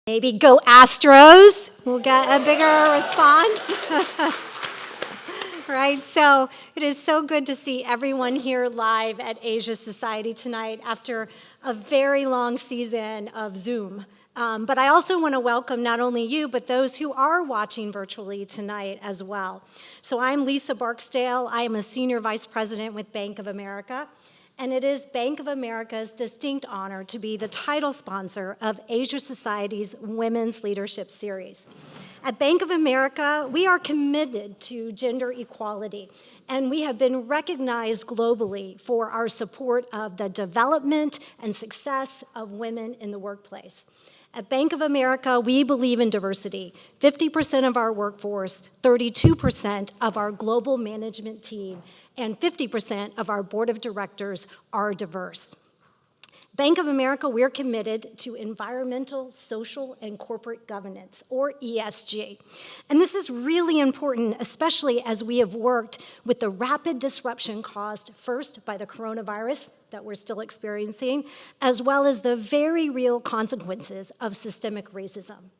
Maybe go Astros. We'll get a bigger response. Right, so it is so good to see everyone here live at Asia Society tonight after a very long season of Zoom. But I also want to welcome not only you, but those who are watching virtually tonight as well. So I'm Lisa Barksdale. I am a Senior Vice President with Bank of America. And it is Bank of America's distinct honor to be the title sponsor of Asia Society's Women's Leadership Series. At Bank of America, we are committed to gender equality, and we have been recognized globally for our support of the development and success of women in the workplace. At Bank of America, we believe in diversity. 50% of our workforce, 32% of our global management team, and 50% of our board of directors are diverse. Bank of America, we're committed to environmental, social, and corporate governance, or ESG. And this is really important, especially as we have worked with the rapid disruption caused first by the coronavirus that we're still experiencing, as well as the very real consequences of systemic racism.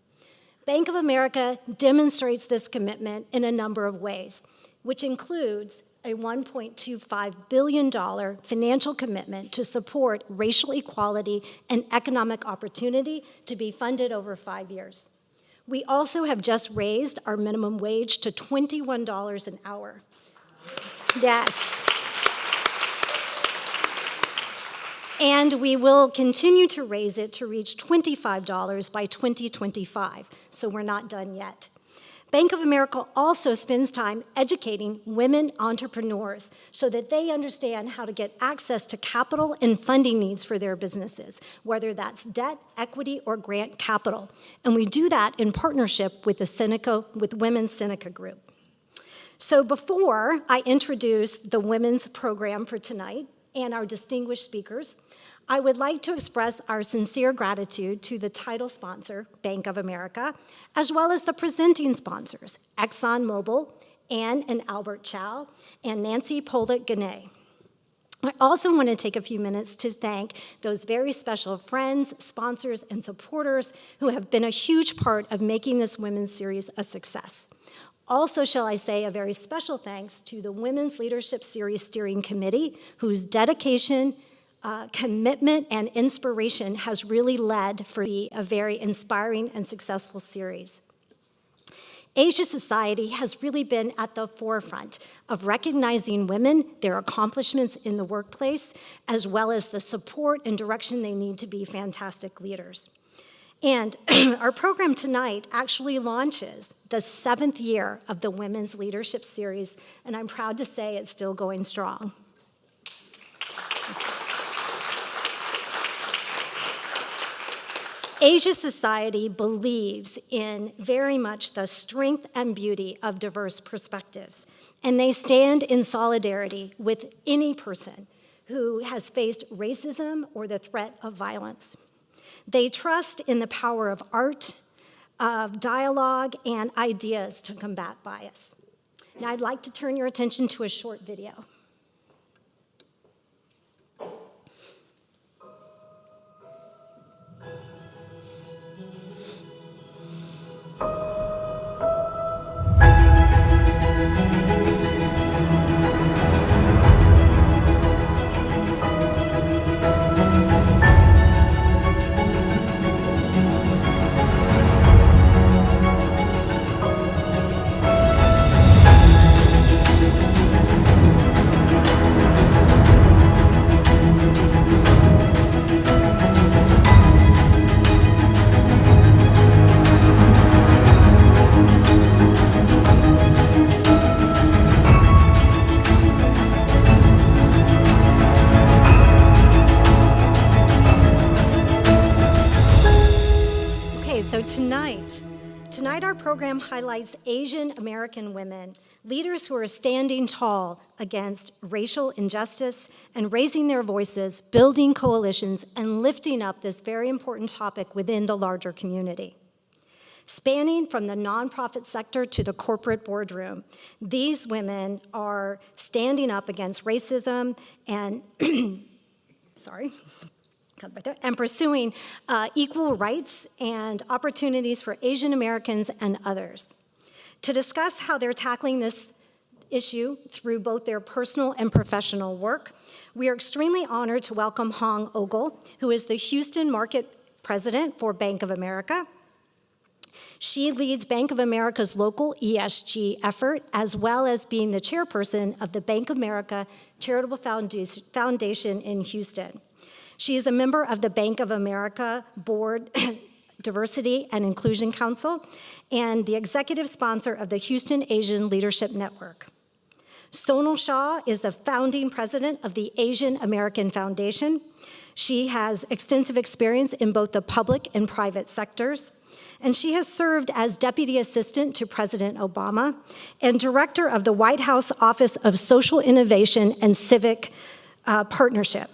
Bank of America demonstrates this commitment in a number of ways, which includes a $1.25 billion financial commitment to support racial equality and economic opportunity to be funded over 5 years. We also have just raised our minimum wage to $21 an hour. Yes. And we will continue to raise it to reach $25 by 2025, so we're not done yet. Bank of America also spends time educating women entrepreneurs so that they understand how to get access to capital and funding needs for their businesses, whether that's debt, equity, or grant capital. And we do that in partnership with the Women's Seneca Group. So before I introduce the women's program for tonight and our distinguished speakers, I would like to express our sincere gratitude to the title sponsor, Bank of America, as well as the presenting sponsors, ExxonMobil, Ann and Albert Chow, and Nancy Pollitt-Ganay. I also want to take a few minutes to thank those very special friends, sponsors, and supporters who have been a huge part of making this Women's Series a success. Also, shall I say, a very special thanks to the Women's Leadership Series Steering Committee, whose dedication, commitment, and inspiration has really led for a very inspiring and successful series. Asia Society has really been at the forefront of recognizing women, their accomplishments in the workplace, as well as the support and direction they need to be fantastic leaders. And our program tonight actually launches the 7th year of the Women's Leadership Series, and I'm proud to say it's still going strong. Asia Society believes in very much the strength and beauty of diverse perspectives, and they stand in solidarity with any person who has faced racism or the threat of violence. They trust in the power of art, of dialogue, and ideas to combat bias. Now, I'd like to turn your attention to a short video. Tonight our program highlights Asian American women, leaders who are standing tall against racial injustice and raising their voices, building coalitions, and lifting up this very important topic within the larger community. Spanning from the nonprofit sector to the corporate boardroom, these women are standing up against racism and and pursuing equal rights and opportunities for Asian Americans and others. To discuss how they're tackling this issue through both their personal and professional work, we are extremely honored to welcome Hong Ogle, who is the Houston Market President for Bank of America. She leads Bank of America's local ESG effort, as well as being the chairperson of the Bank of America Charitable Foundation in Houston. She is a member of the Bank of America Board Diversity and Inclusion Council and the executive sponsor of the Houston Asian Leadership Network. Sonal Shah is the founding president of the Asian American Foundation. She has extensive experience in both the public and private sectors, and she has served as Deputy Assistant to President Obama and Director of the White House Office of Social Innovation and Civic Partnership.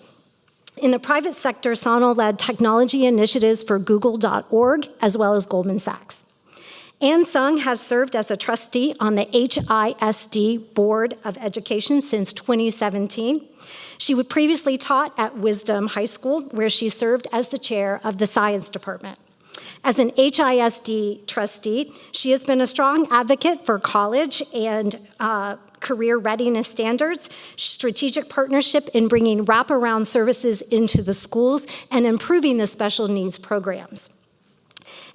In the private sector, Sonal led technology initiatives for Google.org as well as Goldman Sachs. Ann Sung has served as a trustee on the HISD Board of Education since 2017. She previously taught at Wisdom High School, where she served as the chair of the science department. As an HISD trustee, she has been a strong advocate for college and career readiness standards, strategic partnership in bringing wraparound services into the schools, and improving the special needs programs.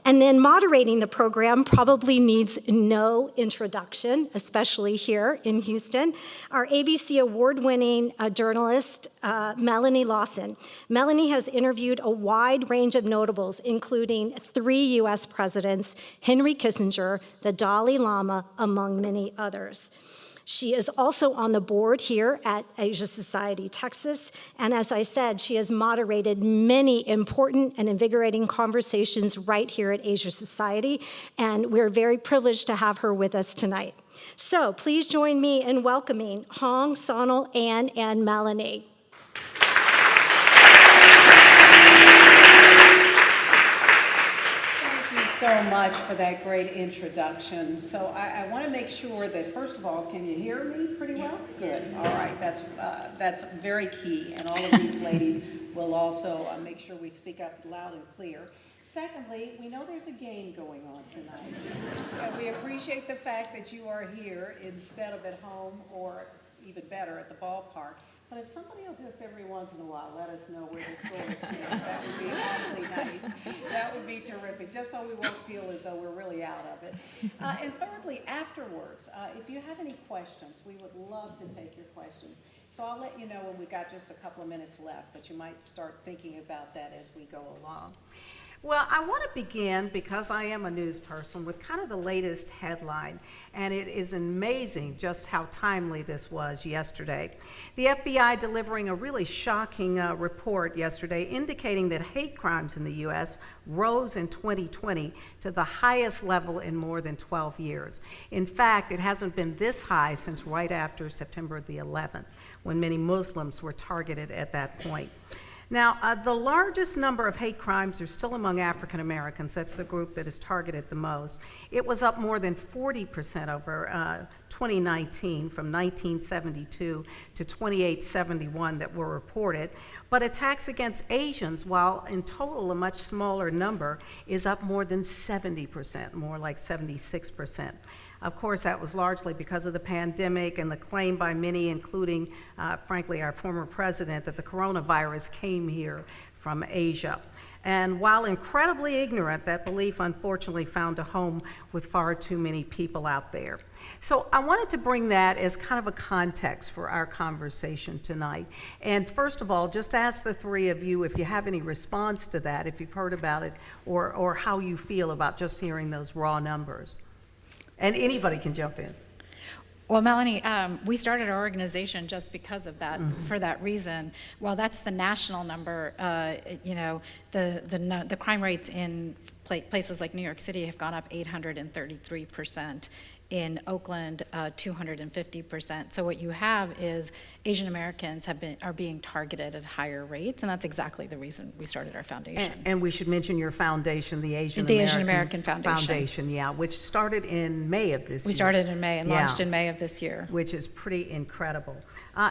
And then moderating the program probably needs no introduction, especially here in Houston, our ABC award-winning journalist, Melanie Lawson. Melanie has interviewed a wide range of notables, including 3 US presidents, Henry Kissinger, the Dalai Lama, among many others. She is also on the board here at Asia Society Texas, and as I said, she has moderated many important and invigorating conversations right here at Asia Society, and we're very privileged to have her with us tonight. So please join me in welcoming Hong, Sonal, Ann, and Melanie. So much for that great introduction. So I want to make sure that, first of all, can you hear me pretty well? Yes. Good. All right. That's very key. And all of these ladies will also make sure we speak up loud and clear. Secondly, we know there's a game going on tonight. And we appreciate the fact that you are here instead of at home or even better at the ballpark. But if somebody will just every once in a while let us know where the score stands, that would be awfully nice. That would be terrific, just so we won't feel as though we're really out of it. And thirdly, afterwards, if you have any questions, we would love to take your questions. So I'll let you know when we've got just a couple of minutes left, but you might start thinking about that as we go along. Well, I want to begin, because I am a news person, with kind of the latest headline, and it is amazing just how timely this was yesterday. The FBI delivering a really shocking report yesterday indicating that hate crimes in the U.S. rose in 2020 to the highest level in more than 12 years. In fact, it hasn't been this high since right after September the 11th, when many Muslims were targeted at that point. Now, the largest number of hate crimes are still among African Americans. That's the group that is targeted the most. It was up more than 40% over 2019, from 1972 to 2871 that were reported. But attacks against Asians, while in total a much smaller number, is up more than 70%, more like 76%. Of course, that was largely because of the pandemic and the claim by many, including, frankly, our former president, that the coronavirus came here from Asia. And while incredibly ignorant, that belief unfortunately found a home with far too many people out there. So I wanted to bring that as kind of a context for our conversation tonight. And first of all, just ask the three of you if you have any response to that, if you've heard about it, or how you feel about just hearing those raw numbers. And anybody can jump in. Well, Melanie, we started our organization just because of that, for that reason. Well, that's the national number. The crime rates in places like New York City have gone up 833%. In Oakland, 250%. So what you have is Asian Americans are being targeted at higher rates, and that's exactly the reason we started our foundation. And we should mention your foundation, the Asian American Foundation. Yeah, which started in May of this year. We started in May and launched in May of this year. Which is pretty incredible.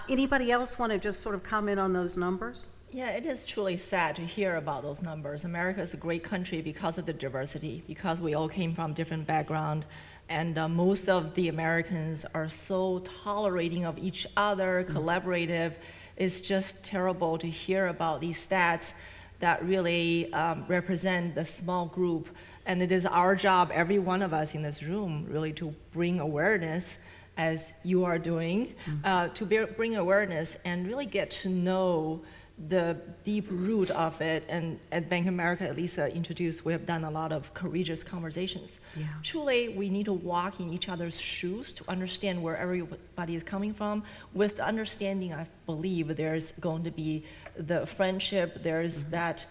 Anybody else want to just sort of comment on those numbers? Yeah, it is truly sad to hear about those numbers. America is a great country because of the diversity, because we all came from different backgrounds, and most of the Americans are so tolerating of each other, collaborative. It's just terrible to hear about these stats that really represent the small group. And it is our job, every one of us in this room, really to bring awareness, as you are doing, bring awareness and really get to know the deep root of it. And at Bank of America, Lisa introduced, we have done a lot of courageous conversations. Yeah. Truly, we need to walk in each other's shoes to understand where everybody is coming from. With the understanding, I believe there's going to be the friendship, there's that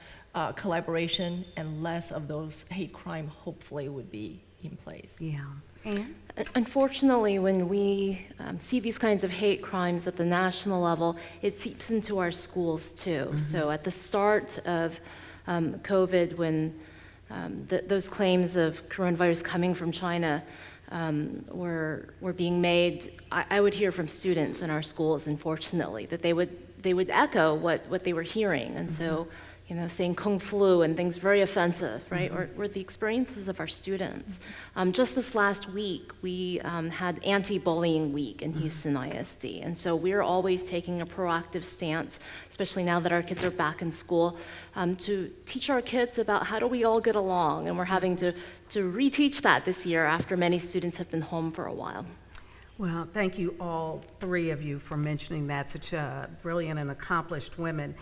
collaboration, and less of those hate crime hopefully would be in place. Yeah. Anne? Unfortunately, when we see these kinds of hate crimes at the national level, it seeps into our schools too. So at the start of COVID, when those claims of coronavirus coming from China were being made, I would hear from students in our schools, unfortunately, that they would echo what they were hearing. And so, saying Kung flu and things very offensive, right, were the experiences of our students. Just this last week, we had anti-bullying week in Houston ISD. And so we're always taking a proactive stance, especially now that our kids are back in school, to teach our kids about how do we all get along. And we're having to reteach that this year after many students have been home for a while. Well, thank you all three of you for mentioning that, such brilliant and accomplished women.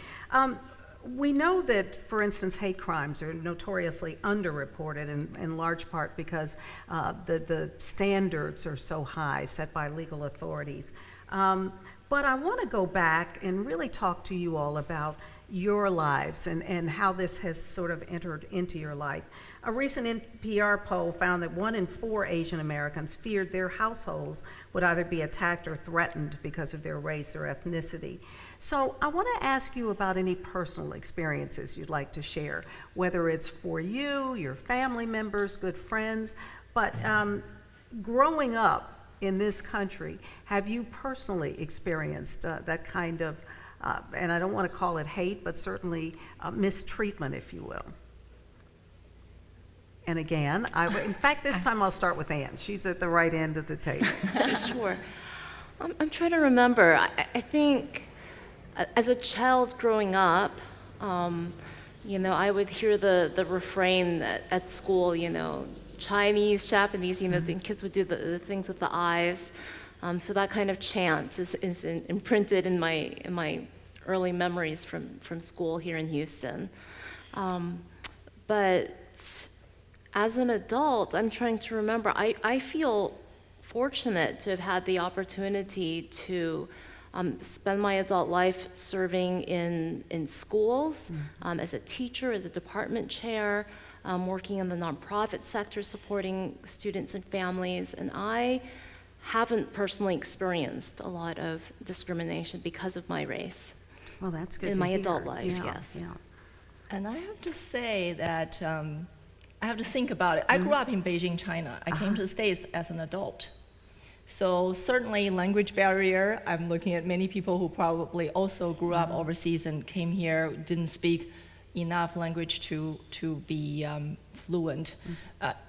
We know that, for instance, hate crimes are notoriously underreported in large part because the standards are so high set by legal authorities. But I want to go back and really talk to you all about your lives and how this has sort of entered into your life. A recent NPR poll found that 1 in 4 Asian Americans feared their households would either be attacked or threatened because of their race or ethnicity. So I want to ask you about any personal experiences you'd like to share, whether it's for you, your family members, good friends, but growing up in this country, have you personally experienced that kind of, and I don't want to call it hate, but certainly mistreatment, if you will? And again, in fact, this time I'll start with Anne. She's at the right end of the table. Sure. I'm trying to remember. I think as a child growing up, I would hear the refrain at school, Chinese, Japanese, the kids would do the things with the eyes. So that kind of chant is imprinted in my early memories from school here in Houston. But as an adult, I'm trying to remember, I feel fortunate to have had the opportunity to spend my adult life serving in schools, as a teacher, as a department chair, working in the nonprofit sector, supporting students and families, and I haven't personally experienced a lot of discrimination because of my race. Well, that's good in to my hear. adult life, Yeah, yes. yeah. And I have to say that I have to think about it. I grew up in Beijing, China. I came to the States as an adult. So certainly language barrier, I'm looking at many people who probably also grew up overseas and came here, didn't speak enough language to be fluent,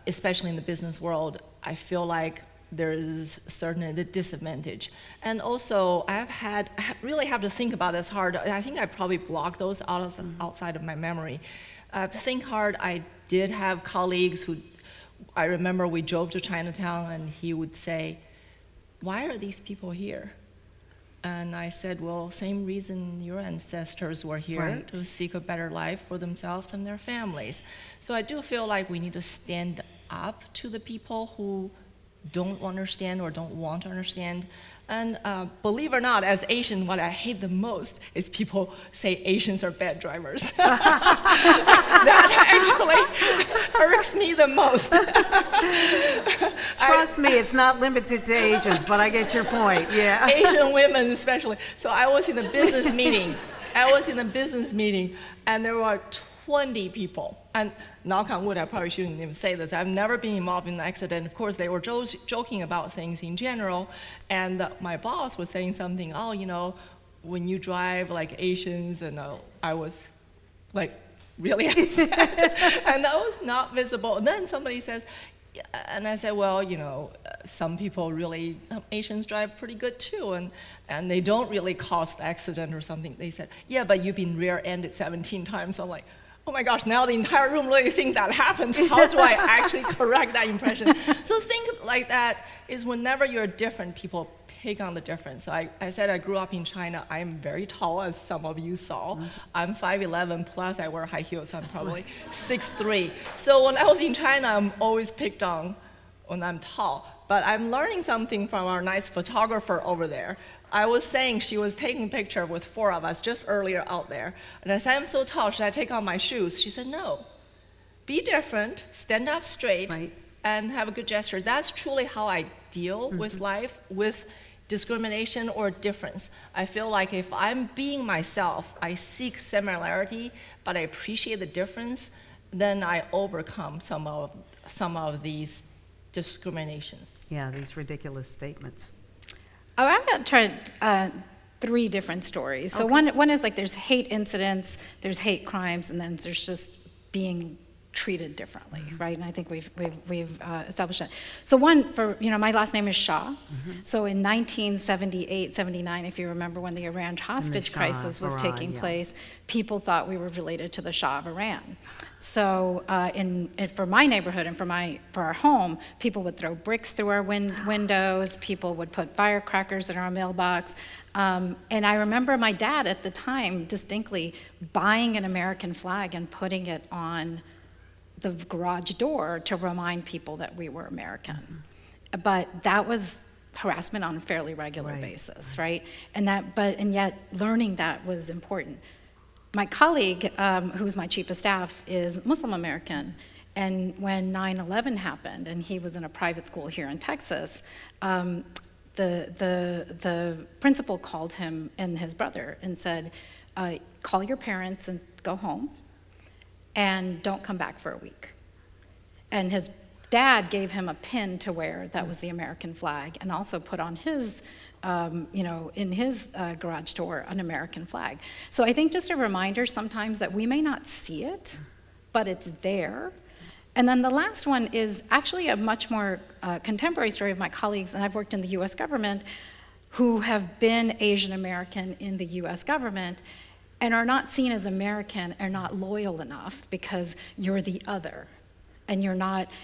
especially in the business world. I feel like there is certainly a disadvantage. And also, I really have to think about this hard. I think I probably blocked those outside of my memory. I have to think hard. I did have colleagues who, I remember we drove to Chinatown and he would say, "Why are these people here?" And I said, well, same reason your ancestors were here, Right. to seek a better life for themselves and their families. So I do feel like we need to stand up to the people who don't understand or don't want to understand. And believe it or not, as Asian, what I hate the most is people say Asians are bad drivers. That actually irks me the most. Trust me, it's not limited to Asians, but I get your point, yeah. Asian women especially. So I was in a business meeting. And there were 20 people. And knock on wood, I probably shouldn't even say this. I've never been involved in an accident. Of course, they were joking about things in general. And my boss was saying something, when you drive like Asians, and I was like really upset, and that was not visible. And then somebody says, and I said, well, some people really, Asians drive pretty good too, and they don't really cause accident or something. They said, yeah, but you've been rear-ended 17 times. I'm like, oh my gosh, now the entire room really think that happened. How do I actually correct that impression? So think like that is whenever you're different, people pick on the difference. So I said I grew up in China. I'm very tall, as some of you saw. I'm 5'11", plus I wear high heels. I'm probably 6'3". So when I was in China, I'm always picked on when I'm tall. But I'm learning something from our nice photographer over there. I was saying she was taking a picture with 4 of us just earlier out there. And I said, I'm so tall, should I take off my shoes? She said, no. Be different, stand up straight, Right. and have a good gesture. That's truly how I deal with life, with discrimination or difference. I feel like if I'm being myself, I seek similarity, but I appreciate the difference, then I overcome some of these discriminations. Yeah, these ridiculous statements. Oh, I'm going to try 3 different stories. So one is like there's hate incidents, there's hate crimes, and then there's just being treated differently, right? And I think we've established that. So one, for, my last name is Shah. So in 1978, 79, if you remember when the Iran hostage crisis was taking place, people thought we were related to the Shah of Iran. So for my neighborhood and for our home, people would throw bricks through our windows, people would put firecrackers in our mailbox. And I remember my dad at the time distinctly buying an American flag and putting it on the garage door to remind people that we were American. But that was harassment on a fairly regular basis, right? And yet learning that was important. My colleague, who's my chief of staff, is Muslim American. And when 9/11 happened, and he was in a private school here in Texas, the principal called him and his brother and said, call your parents and go home, and don't come back for a week. And his dad gave him a pin to wear that was the American flag, and also put on his, in his garage door, an American flag. So I think just a reminder sometimes that we may not see it, but it's there. And then the last one is actually a much more contemporary story of my colleagues, and I've worked in the US government, who have been Asian American in the US government, and are not seen as American, are not loyal enough because you're the other. And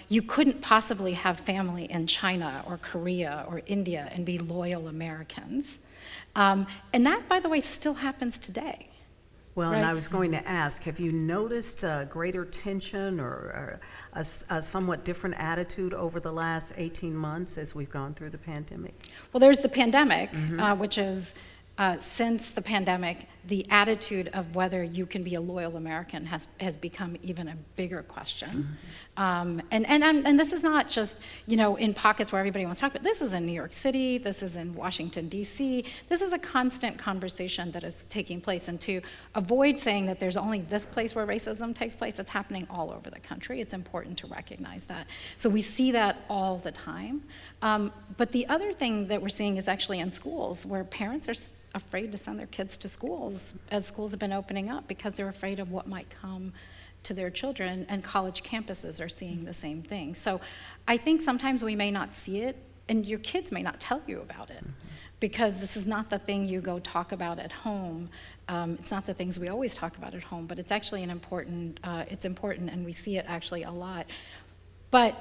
you couldn't possibly have family in China or Korea or India and be loyal Americans. And that, by the way, still happens today. Well, Right. and I was going to ask, have you noticed greater tension or a somewhat different attitude over the last 18 months as we've gone through the pandemic? Well, there's the pandemic, which is, since the pandemic, the attitude of whether you can be a loyal American has become even a bigger question. And this is not just, in pockets where everybody wants to talk about. This is in New York City, this is in Washington, D.C. This is a constant conversation that is taking place. And to avoid saying that there's only this place where racism takes place, it's happening all over the country. It's important to recognize that. So we see that all the time. But the other thing that we're seeing is actually in schools, where parents are afraid to send their kids to schools as schools have been opening up because they're afraid of what might come to their children, and college campuses are seeing the same thing. So I think sometimes we may not see it, and your kids may not tell you about it, because this is not the thing you go talk about at home. It's not the things we always talk about at home, but it's actually it's important, and we see it actually a lot. But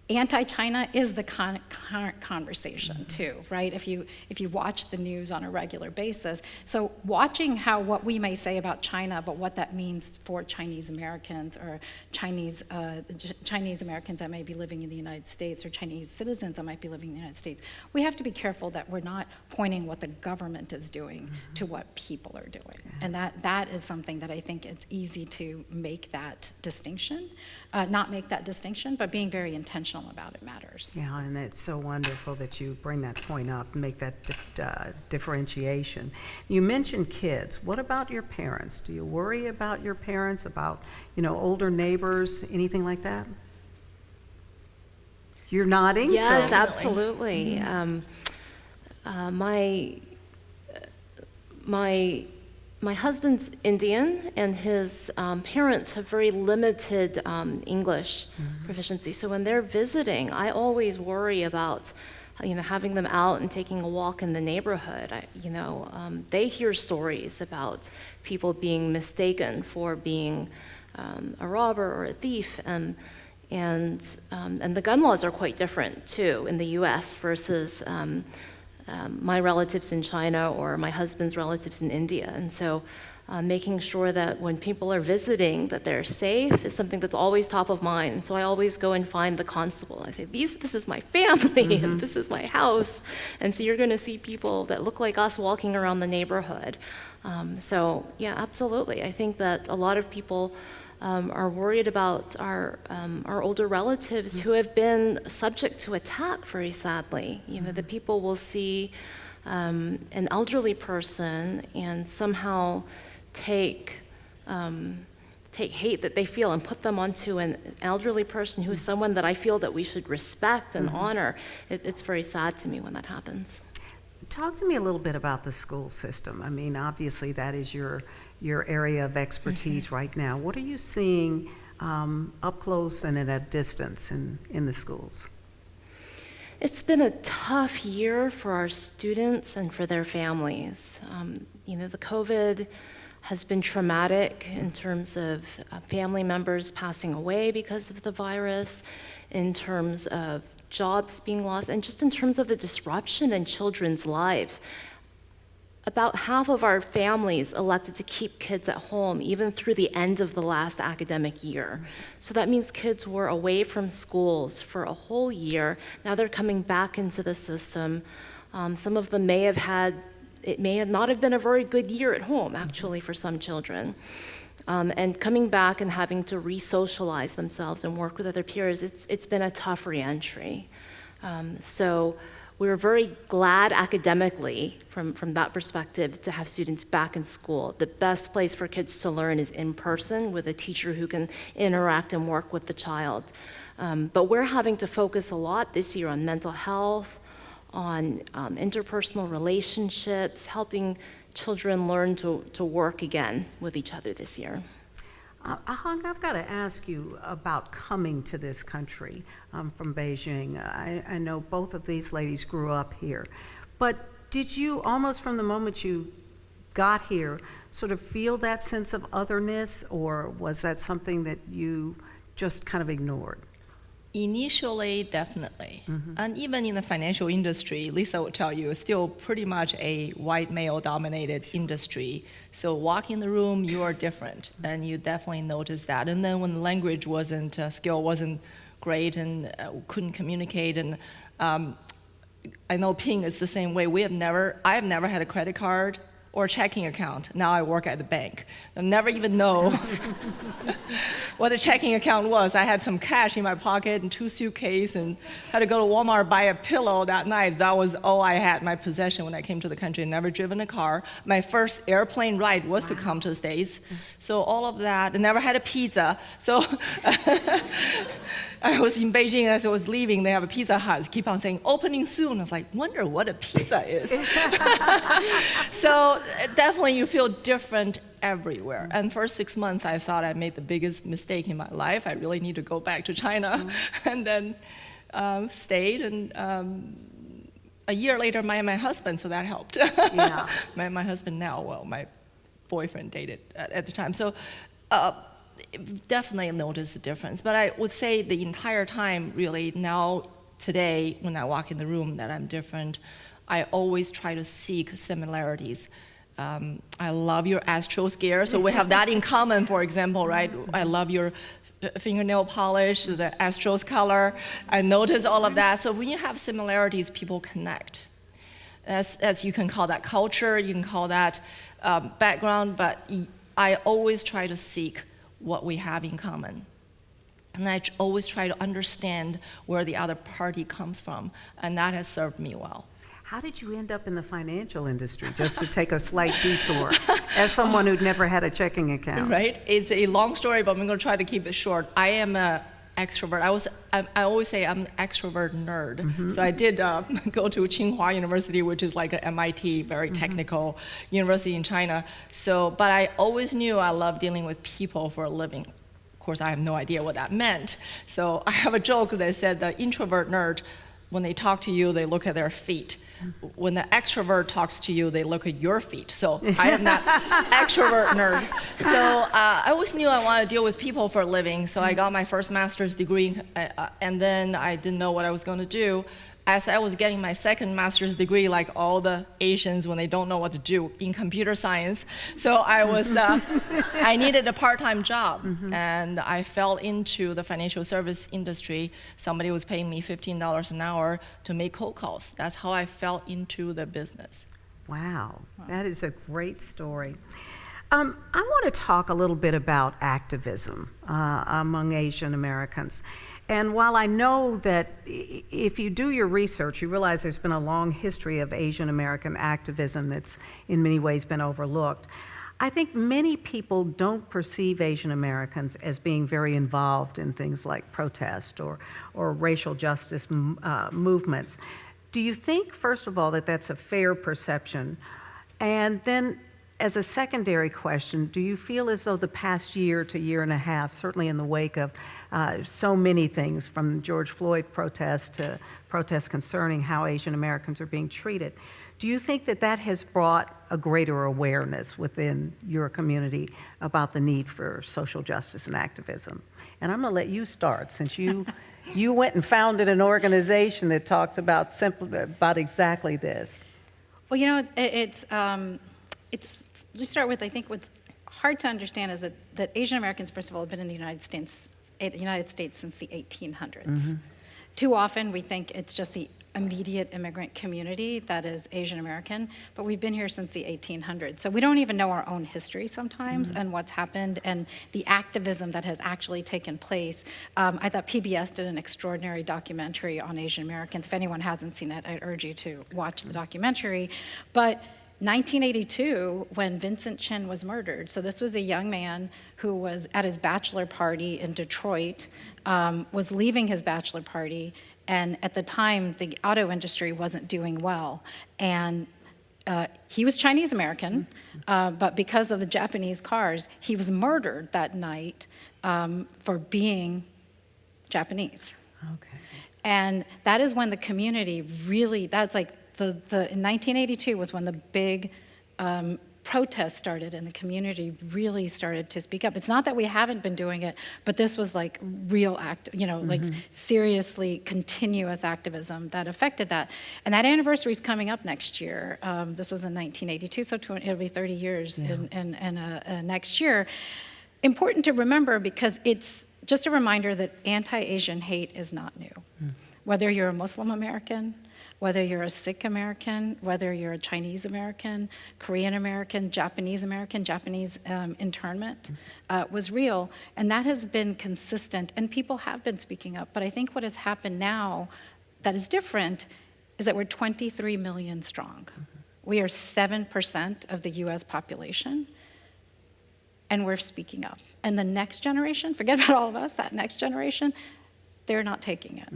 anti-China is the current conversation too, right? If you watch the news on a regular basis, so watching what we may say about China, but what that means for Chinese Americans or Chinese Americans that may be living in the United States, or Chinese citizens that might be living in the United States, we have to be careful that we're not pointing what the government is doing to what people are doing, and that is something that I think it's easy to make that distinction, not make that distinction, but being very intentional about it matters. Yeah, and it's so wonderful that you bring that point up and make that differentiation. You mentioned kids. What about your parents? Do you worry about your parents, about, older neighbors, anything like that? You're nodding. Yes, so. absolutely. my husband's Indian, and his parents have very limited English proficiency. So when they're visiting, I always worry about, having them out and taking a walk in the neighborhood. They hear stories about people being mistaken for being a robber or a thief, and the gun laws are quite different too in the U.S. versus my relatives in China or my husband's relatives in India. And so making sure that when people are visiting that they're safe is something that's always top of mind. And so I always go and find the constable. I say, this is my family, and this is my house. And so you're going to see people that look like us walking around the neighborhood. So yeah, absolutely. I think that a lot of people are worried about our older relatives who have been subject to attack, very sadly. The people will see an elderly person and somehow take hate that they feel and put them onto an elderly person who is someone that I feel that we should respect and honor. It's very sad to me when that happens. Talk to me a little bit about the school system. I mean, obviously that is your area of expertise right now. What are you seeing up close and at a distance in the schools? It's been a tough year for our students and for their families. The COVID has been traumatic in terms of family members passing away because of the virus, in terms of jobs being lost, and just in terms of the disruption in children's lives. About half of our families elected to keep kids at home even through the end of the last academic year. So that means kids were away from schools for a whole year. Now they're coming back into the system. Some of them it may not have been a very good year at home, actually, for some children. And coming back and having to re-socialize themselves and work with other peers, it's been a tough reentry. So we were very glad academically from that perspective to have students back in school. The best place for kids to learn is in person with a teacher who can interact and work with the child. But we're having to focus a lot this year on mental health, on interpersonal relationships, helping children learn to work again with each other this year. Ahang, I've got to ask you about coming to this country from Beijing. I know both of these ladies grew up here, but did you, almost from the moment you got here, sort of feel that sense of otherness, or was that something that you just kind of ignored? Initially, definitely. And even in the financial industry, Lisa will tell you, it's still pretty much a white male-dominated industry. So walk in the room, you are different, and you definitely notice that. And then when the language skill wasn't great and couldn't communicate, and I know Ping is the same way. I have never had a credit card or checking account. Now I work at the bank. I never even know what a checking account was. I had some cash in my pocket and 2 suitcases and had to go to Walmart, buy a pillow that night. That was all I had in my possession when I came to the country. I'd never driven a car. My first airplane ride was to come to the States. So all of that, I never had a pizza. So I was in Beijing, as I was leaving, they have a Pizza Hut. Keep on saying, opening soon. I was like, wonder what a pizza is. So definitely you feel different everywhere. And for 6 months, I thought I made the biggest mistake in my life. I really need to go back to China. And then stayed, and a year later, my husband, so that helped. Yeah. my husband now, well, my boyfriend dated at the time. So definitely notice the difference. But I would say the entire time, really, now, today, when I walk in the room, that I'm different, I always try to seek similarities. I love your astro scare, so we have that in common, for example, right? I love your fingernail polish, the Astros color. I notice all of that. So when you have similarities, people connect. That's you can call that culture, you can call that background, but I always try to seek what we have in common. And I always try to understand where the other party comes from, and that has served me well. How did you end up in the financial industry, just to take a slight detour, as someone who'd never had a checking account? Right? It's a long story, but I'm going to try to keep it short. I am a extrovert. I always say I'm an extrovert nerd. So I did go to Tsinghua University, which is like an MIT, very technical university in China. So, but I always knew I loved dealing with people for a living. Of course, I have no idea what that meant. So I have a joke that said the introvert nerd, when they talk to you, they look at their feet. When the extrovert talks to you, they look at your feet. So I am that extrovert nerd. So I always knew I wanted to deal with people for a living. So I got my first master's degree, and then I didn't know what I was going to do. As I was getting my second master's degree, like all the Asians when they don't know what to do, in computer science. So I was, I needed a part-time job, and I fell into the financial service industry. Somebody was paying me $15 an hour to make cold calls. That's how I fell into the business. Wow, that is a great story. I want to talk a little bit about activism among Asian Americans. And while I know that if you do your research, you realize there's been a long history of Asian American activism that's in many ways been overlooked, I think many people don't perceive Asian Americans as being very involved in things like protest or racial justice movements. Do you think, first of all, that that's a fair perception? And then, as a secondary question, do you feel as though the past year to year and a half, certainly in the wake of so many things, from George Floyd protests to protests concerning how Asian Americans are being treated, do you think that that has brought a greater awareness within your community about the need for social justice and activism? And I'm going to let you start, since you went and founded an organization that talks about exactly this. Well, you know, it's we start with, I think what's hard to understand is that Asian Americans, first of all, have been in the United States since the 1800s. Too often we think it's just the immediate immigrant community that is Asian American, but we've been here since the 1800s. So we don't even know our own history sometimes and what's happened and the activism that has actually taken place. I thought PBS did an extraordinary documentary on Asian Americans. If anyone hasn't seen it, I'd urge you to watch the documentary. But 1982, when Vincent Chin was murdered, so this was a young man who was at his bachelor party in Detroit, was leaving his bachelor party, and at the time, the auto industry wasn't doing well. And he was Chinese American, but because of the Japanese cars, he was murdered that night for being Japanese. Okay. And that is when the community really, that's like, in 1982 was when the big protests started and the community really started to speak up. It's not that we haven't been doing it, but this was like real like seriously continuous activism that affected that. And that anniversary is coming up next year. This was in 1982, so it'll be 30 years next year. Important to remember, because it's just a reminder that anti-Asian hate is not new. Whether you're a Muslim American, whether you're a Sikh American, whether you're a Chinese American, Korean American, Japanese internment was real, and that has been consistent, and people have been speaking up. But I think what has happened now that is different is that we're 23 million strong. We are 7% of the US population, and we're speaking up. And the next generation, forget about all of us, that next generation, they're not taking it.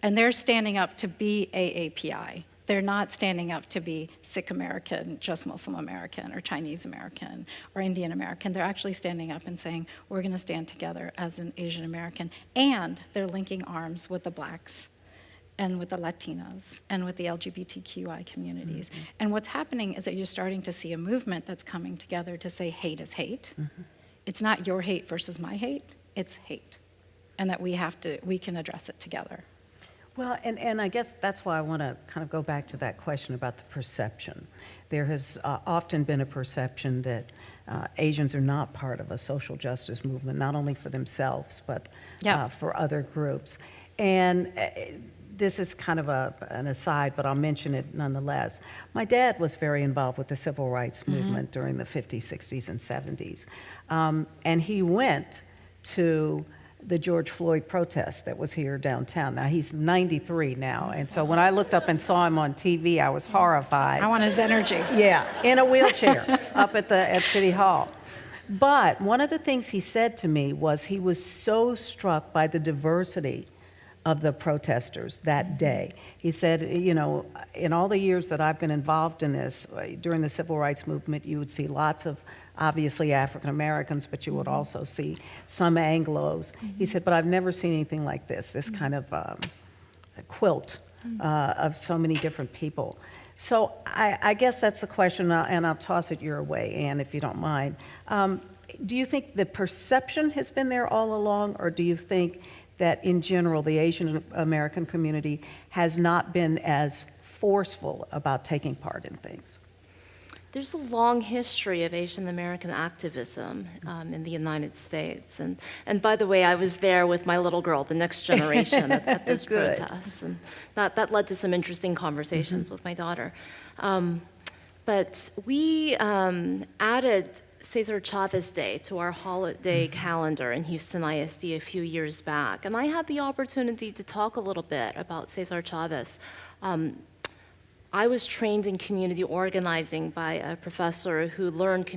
And they're standing up to be AAPI. They're not standing up to be Sikh American, just Muslim American, or Chinese American, or Indian American. They're actually standing up and saying, we're gonna stand together as an Asian American. And they're linking arms with the Blacks, and with the Latinos, and with the LGBTQI communities. And what's happening is that you're starting to see a movement that's coming together to say hate is hate. It's not your hate versus my hate, it's hate. And that we can address it together. Well, and I guess that's why I want to kind of go back to that question about the perception. There has often been a perception that Asians are not part of a social justice movement, not only for themselves, but for other groups. And this is kind of an aside, but I'll mention it nonetheless. My dad was very involved with the civil rights movement during the 50s, 60s, and 70s. And he went to the George Floyd protest that was here downtown. Now, he's 93 now, and so when I looked up and saw him on TV, I was horrified. I want his energy. Yeah, in a wheelchair up at City Hall. But one of the things he said to me was he was so struck by the diversity of the protesters that day. He said, you know, in all the years that I've been involved in this, during the civil rights movement, you would see lots of, obviously, African Americans, but you would also see some Anglos. He said, but I've never seen anything like this kind of quilt of so many different people. So I guess that's the question, and I'll toss it your way, Ann, if you don't mind. Do you think the perception has been there all along, or do you think that in general the Asian American community has not been as forceful about taking part in things? There's a long history of Asian American activism in the United States. And by the way, I was there with my little girl, the next generation, at those Good. protests. And that led to some interesting conversations with my daughter. But we added Cesar Chavez Day to our holiday calendar in Houston ISD a few years back. And I had the opportunity to talk a little bit about Cesar Chavez. I was trained in community organizing by a professor who learned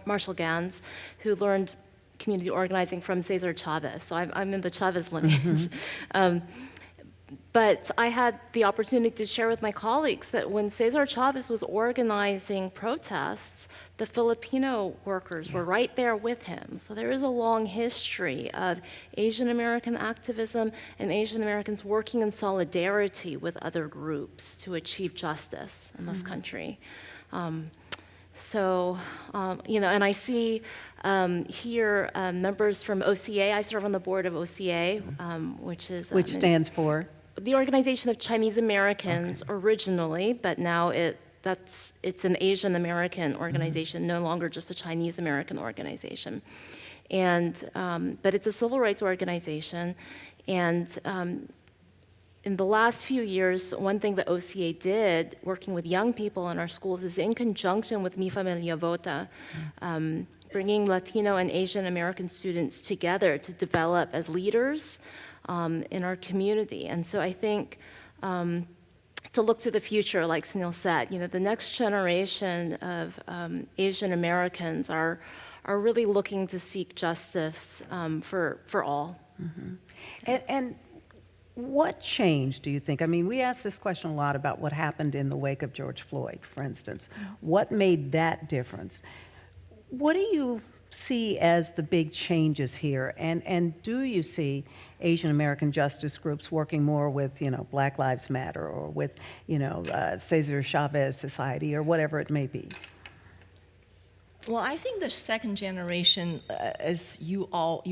Marshall Gans, who learned community organizing from Cesar Chavez. So I'm in the Chavez lineage. But I had the opportunity to share with my colleagues that when Cesar Chavez was organizing protests, the Filipino workers were right there with him. So there is a long history of Asian American activism and Asian Americans working in solidarity with other groups to achieve justice in this country. So, you know, and I see here members from OCA. I serve on the board of OCA, which is Which stands for? the Organization of Chinese Americans originally, but now it's an Asian American organization, no longer just a Chinese American organization. And but it's a civil rights organization, and in the last few years, one thing that OCA did, working with young people in our schools, is in conjunction with Mi Familia Vota, bringing Latino and Asian American students together to develop as leaders in our community. And so I think to look to the future, like Sonal said, you know, the next generation of Asian Americans are really looking to seek justice for all. And what changed, do you think? I mean, we ask this question a lot about what happened in the wake of George Floyd, for instance. What made that difference? What do you see as the big changes here? And do you see Asian American justice groups working more with, you know, Black Lives Matter or with, you know, Cesar Chavez Society or whatever it may be? Well, I think the second generation, as you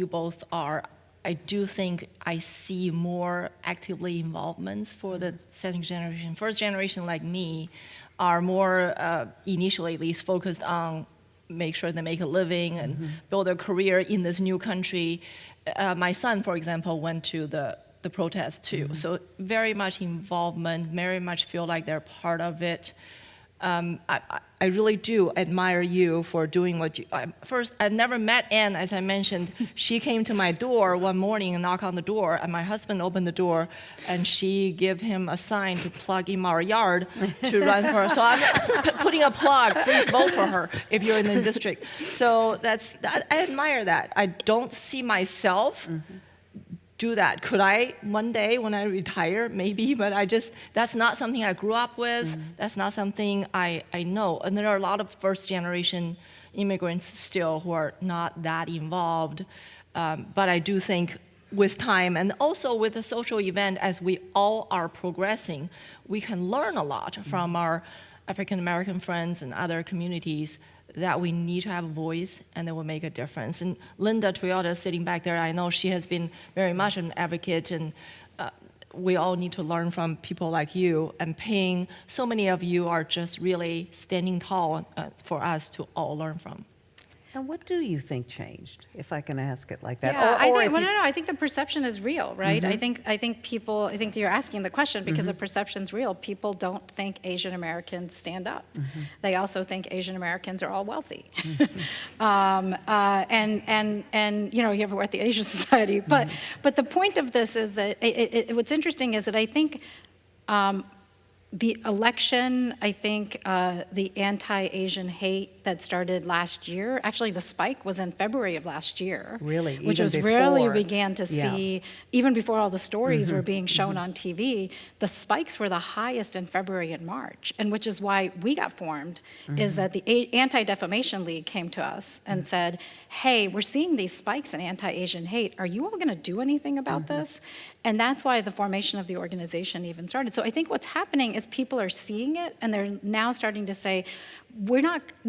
both are, I do think I see more actively involvements for the second generation. First generation, like me, are more initially at least focused on make sure they make a living and build a career in this new country. My son, for example, went to the protest too. So very much involvement, very much feel like they're part of it. I really do admire you for doing what you. First, I never met Ann, as I mentioned. She came to my door one morning and knocked on the door, and my husband opened the door, and she gave him a sign to plug in our yard to run for her. So I'm putting a plug. Please vote for her if you're in the district. So I admire that. I don't see myself do that. Could I one day when I retire? Maybe, but that's not something I grew up with. That's not something I know. And there are a lot of first generation immigrants still who are not that involved. But I do think with time and also with the social event, as we all are progressing, we can learn a lot from our African American friends and other communities that we need to have a voice and that will make a difference. And Linda Toyota sitting back there, I know she has been very much an advocate, and we all need to learn from people like you, and so many of you are just really standing tall for us to all learn from. And what do you think changed, if I can ask it like that? Yeah, I think the perception is real, right? I think you're asking the question because the perception's real. People don't think Asian Americans stand up. They also think Asian Americans are all wealthy. And you know, you ever were at the Asian Society, but the point of this is that what's interesting is that I think the election, I think the anti-Asian hate that started last year, actually the spike was in February of last year. Really? Which Even was really, before? we began to Yeah. see, even before all the stories were being shown on TV, the spikes were the highest in February and March. And which is why we got formed, is that the Anti-Defamation League came to us and said, hey, we're seeing these spikes in anti-Asian hate. Are you all going to do anything about this? And that's why the formation of the organization even started. So I think what's happening is people are seeing it, and they're now starting to say, we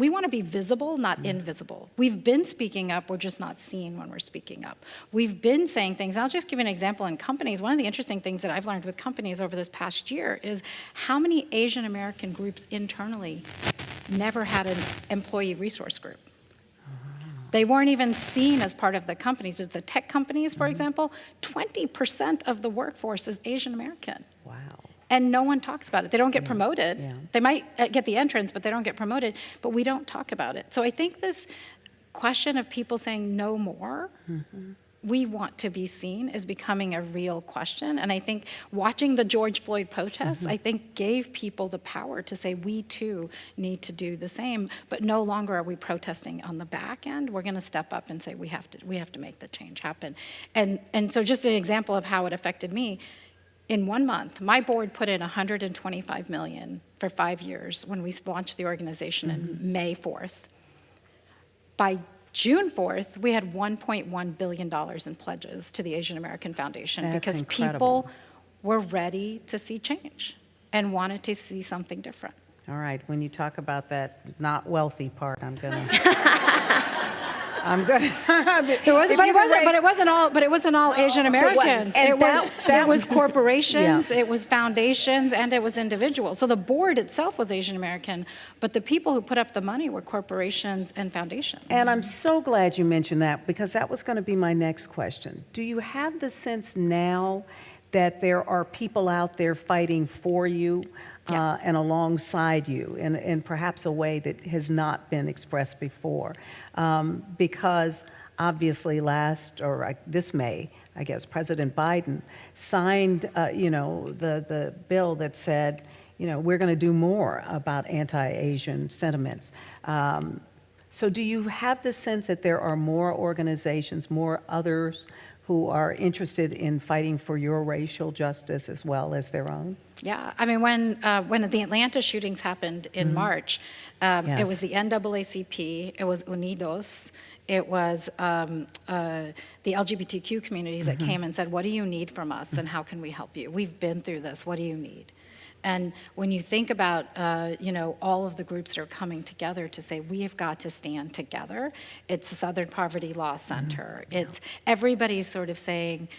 want to be visible, not invisible. We've been speaking up, we're just not seen when we're speaking up. We've been saying things. I'll just give you an example in companies. One of the interesting things that I've learned with companies over this past year is how many Asian American groups internally never had an employee resource group. They weren't even seen as part of the companies. The tech companies, for example, 20% of the workforce is Asian American. Wow. And no one talks about it. They don't get promoted. Yeah. They might get the entrance, but they don't get promoted. But we don't talk about it. So I think this question of people saying no more, we want to be seen, is becoming a real question. And I think watching the George Floyd protests, I think gave people the power to say we too need to do the same. But no longer are we protesting on the back end. We're going to step up and say we have to make the change happen. And so just an example of how it affected me. In 1 month, my board put in $125 million for 5 years when we launched the organization in May 4th. By June 4th, we had $1.1 billion in pledges to the Asian American Foundation That's because incredible. people were ready to see change and wanted to see something different. All right, when you talk about that not wealthy part, I'm gonna. But it wasn't all Asian Americans. and It was corporations, Yeah. it was foundations, and it was individuals. So the board itself was Asian American, but the people who put up the money were corporations and foundations. And I'm so glad you mentioned that, because that was going to be my next question. Do you have the sense now that there are people out there fighting for you and alongside you in perhaps a way that has not been expressed before? Because obviously this May, I guess, President Biden signed, the bill that said, we're going to do more about anti-Asian sentiments. So do you have the sense that there are more organizations, more others who are interested in fighting for your racial justice as well as their own? Yeah, I mean, when the Atlanta shootings happened in March, it was the NAACP, it was Unidos, it was the LGBTQ communities that came and said, what do you need from us and how can we help you? We've been through this, what do you need? And when you think about, all of the groups that are coming together to say, we have got to stand together, it's the Southern Poverty Law Center, it's everybody's sort of saying,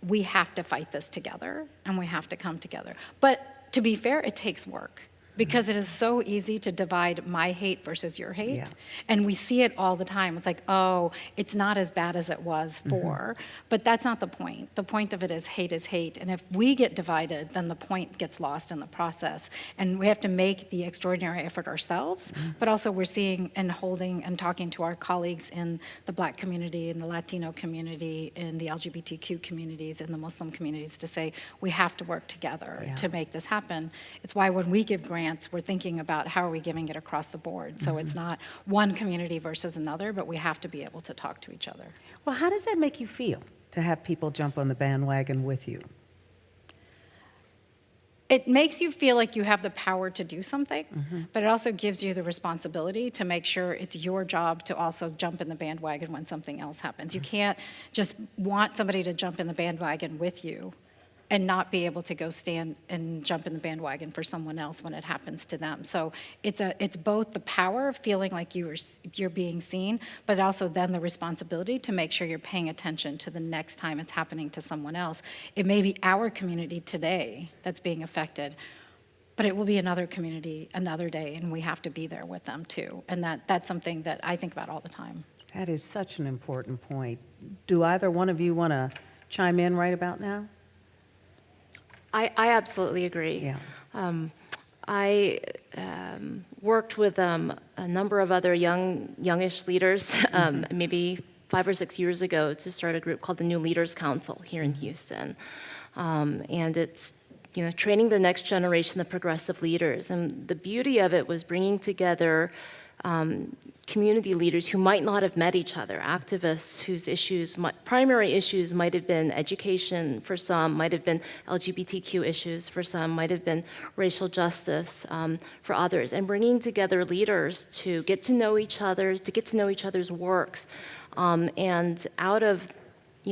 we have to fight this together and we have to come together. But to be fair, it takes work. Because it is so easy to divide my hate versus your hate. Yeah. And we see it all the time. It's like, oh, it's not as bad as it was for. But that's not the point. The point of it is hate. And if we get divided, then the point gets lost in the process. And we have to make the extraordinary effort ourselves. But also we're seeing and holding and talking to our colleagues in the Black community, in the Latino community, in the LGBTQ communities, in the Muslim communities to say, we have to work together to make this happen. It's why when we give grants, we're thinking about how are we giving it across the board. So it's not one community versus another, but we have to be able to talk to each other. Well, how does that make you feel to have people jump on the bandwagon with you? It makes you feel like you have the power to do something, but it also gives you the responsibility to make sure it's your job to also jump in the bandwagon when something else happens. You can't just want somebody to jump in the bandwagon with you and not be able to go stand and jump in the bandwagon for someone else when it happens to them. So it's both the power of feeling like you're being seen, but also then the responsibility to make sure you're paying attention to the next time it's happening to someone else. It may be our community today that's being affected, but it will be another community another day, and we have to be there with them too. And that's something that I think about all the time. That is such an important point. Do either one of you want to chime in right about now? I absolutely agree. Yeah. I worked with a number of other youngish leaders, maybe 5 or 6 years ago, to start a group called the New Leaders Council here in Houston. And it's training the next generation of progressive leaders. And the beauty of it was bringing together community leaders who might not have met each other, activists whose primary issues might have been education for some, might have been LGBTQ issues for some, might have been racial justice for others, and bringing together leaders to get to know each other, to get to know each other's works. And out of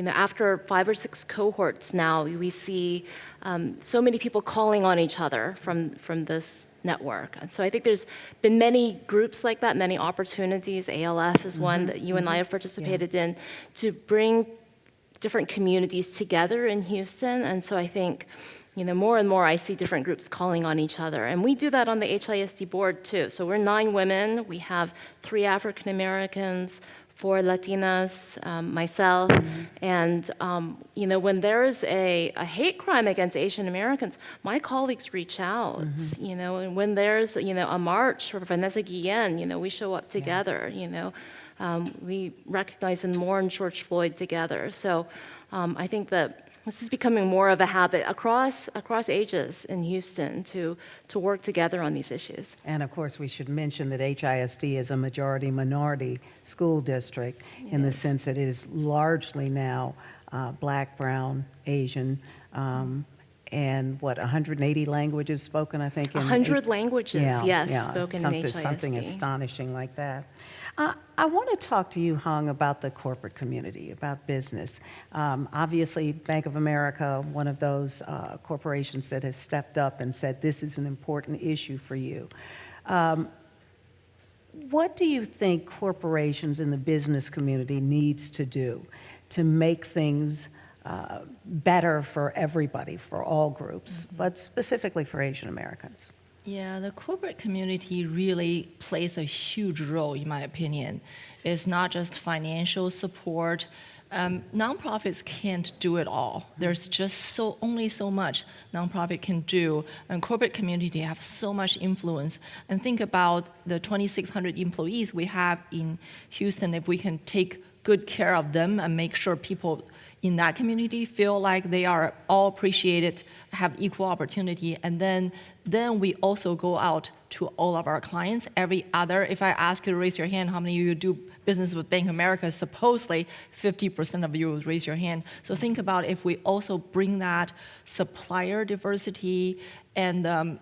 after 5 or 6 cohorts now, we see so many people calling on each other from this network. And so I think there's been many groups like that, many opportunities. ALF is one that you and I have participated in, to bring different communities together in Houston. And so I think, more and more I see different groups calling on each other. And we do that on the HISD board too. So we're 9 women. We have 3 African Americans, 4 Latinas, myself, and when there is a hate crime against Asian Americans, my colleagues reach out, and when there's a march for Vanessa Guillen, we show up together, we recognize and mourn George Floyd together. So I think that this is becoming more of a habit across ages in Houston to work together on these issues. And of course, we should mention that HISD is a majority-minority school district in the sense that it is largely now Black, Brown, Asian, and 180 languages spoken, I think? 100 languages, spoken in HISD. Something astonishing like that. I want to talk to you, Hung, about the corporate community, about business. Obviously, Bank of America, one of those corporations that has stepped up and said this is an important issue for you. What do you think corporations in the business community needs to do to make things better for everybody, for all groups, but specifically for Asian Americans? Yeah, the corporate community really plays a huge role, in my opinion. It's not just financial support. Nonprofits can't do it all. There's just only so much nonprofit can do, and corporate community have so much influence. And think about the 2,600 employees we have in Houston. If we can take good care of them and make sure people in that community feel like they are all appreciated, have equal opportunity, and then we also go out to all of our clients. If I ask you to raise your hand, how many of you do business with Bank of America? Supposedly, 50% of you would raise your hand. So think about if we also bring that supplier diversity, and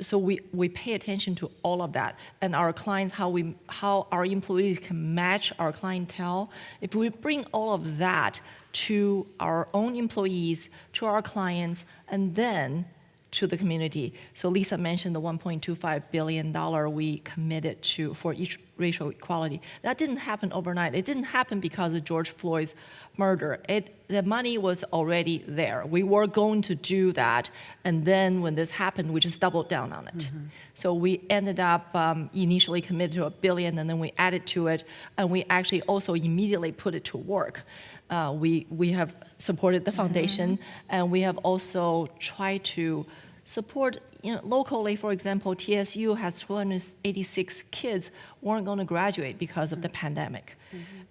so we pay attention to all of that, and our clients, how our employees can match our clientele. If we bring all of that to our own employees, to our clients, and then to the community. So Lisa mentioned the $1.25 billion we committed to for each racial equality. That didn't happen overnight. It didn't happen because of George Floyd's murder. The money was already there. We were going to do that, and then when this happened, we just doubled down on it. So we ended up initially committed to $1 billion, and then we added to it, and we actually also immediately put it to work. We have supported the foundation, and we have also tried to support, locally. For example, TSU has 286 kids weren't going to graduate because of the pandemic.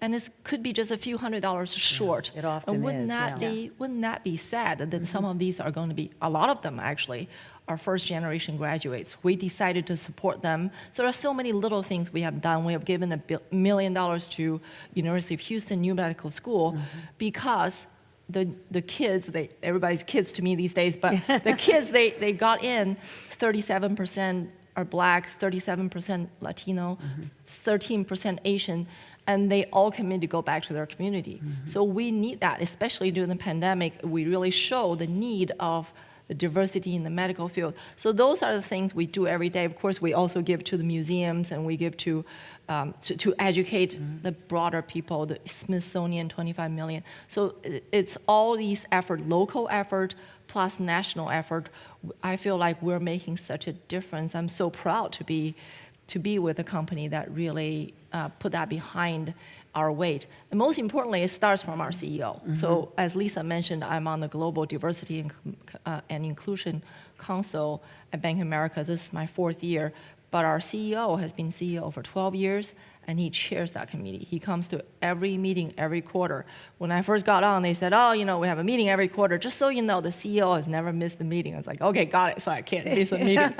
And it could be just a few $100s short. It often and wouldn't is, wouldn't that be sad that some of these are going to be, a lot of them actually, are first-generation graduates. We decided to support them. So there are so many little things we have done. We have given $1 million to University of Houston New Medical School because the kids, everybody's kids to me these days, but the kids, they got in, 37% are Black, 37% Latino, 13% Asian, and they all committed to go back to their community. So we need that, especially during the pandemic. We really show the need of the diversity in the medical field. So those are the things we do every day. Of course, we also give to the museums, and we give to educate the broader people, the Smithsonian, 25 million. So it's all these effort, local effort plus national effort. I feel like we're making such a difference. I'm so proud to be with a company that really put that behind our weight. And most importantly, it starts from our CEO. So as Lisa mentioned, I'm on the Global Diversity and Inclusion Council at Bank of America. This is my 4th year. But our CEO has been CEO for 12 years, and he chairs that committee. He comes to every meeting every quarter. When I first got on, they said, oh, we have a meeting every quarter. Just so you know, the CEO has never missed a meeting. I was like, okay, got it, so I can't miss a meeting.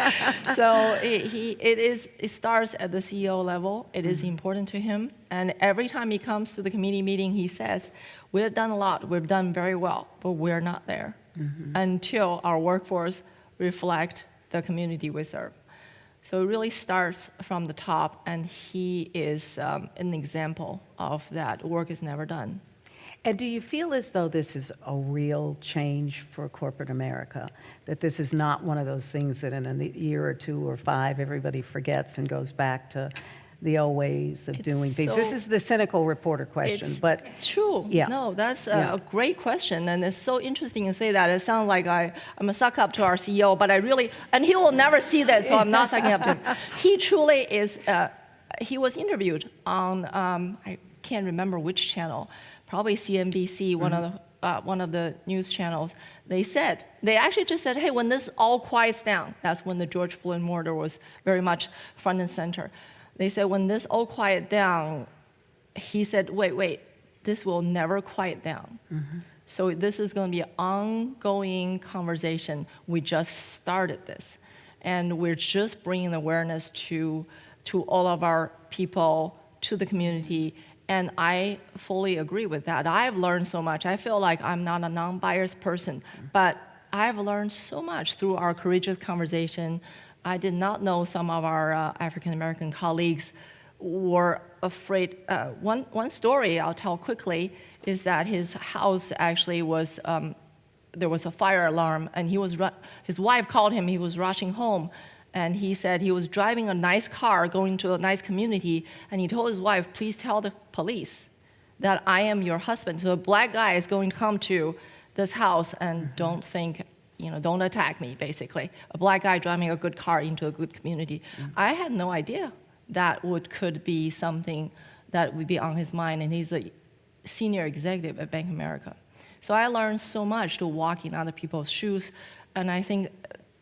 So it starts at the CEO level. It is important to him. And every time he comes to the committee meeting, he says, we've done a lot, we've done very well, but we're not there until our workforce reflect the community we serve. So it really starts from the top, and he is an example of that. Work is never done. And do you feel as though this is a real change for corporate America? That this is not one of those things that in a year or 2 or 5, everybody forgets and goes back to the old ways of doing things? This is the cynical reporter question, but... True. Yeah. No, that's a great question, and it's so interesting you say that. It sounds like I'm a suck up to our CEO, but and he will never see this, so I'm not sucking up to him. He truly is, he was interviewed on, I can't remember which channel, probably CNBC, one of the news channels. They actually just said, hey, when this all quiets down, that's when the George Floyd murder was very much front and center. They said, when this all quiet down, he said, wait, this will never quiet down. So this is going to be an ongoing conversation. We just started this. And we're just bringing awareness to all of our people, to the community. And I fully agree with that. I've learned so much. I feel like I'm not a non-biased person, but I've learned so much through our courageous conversation. I did not know some of our African-American colleagues were afraid. One story I'll tell quickly is that his house actually was, there was a fire alarm, and his wife called him, he was rushing home, and he said he was driving a nice car, going to a nice community, and he told his wife, please tell the police that I am your husband. So a black guy is going to come to this house, and don't attack me, basically. A black guy driving a good car into a good community. I had no idea that could be something that would be on his mind, and he's a senior executive at Bank of America. So I learned so much to walk in other people's shoes, and I think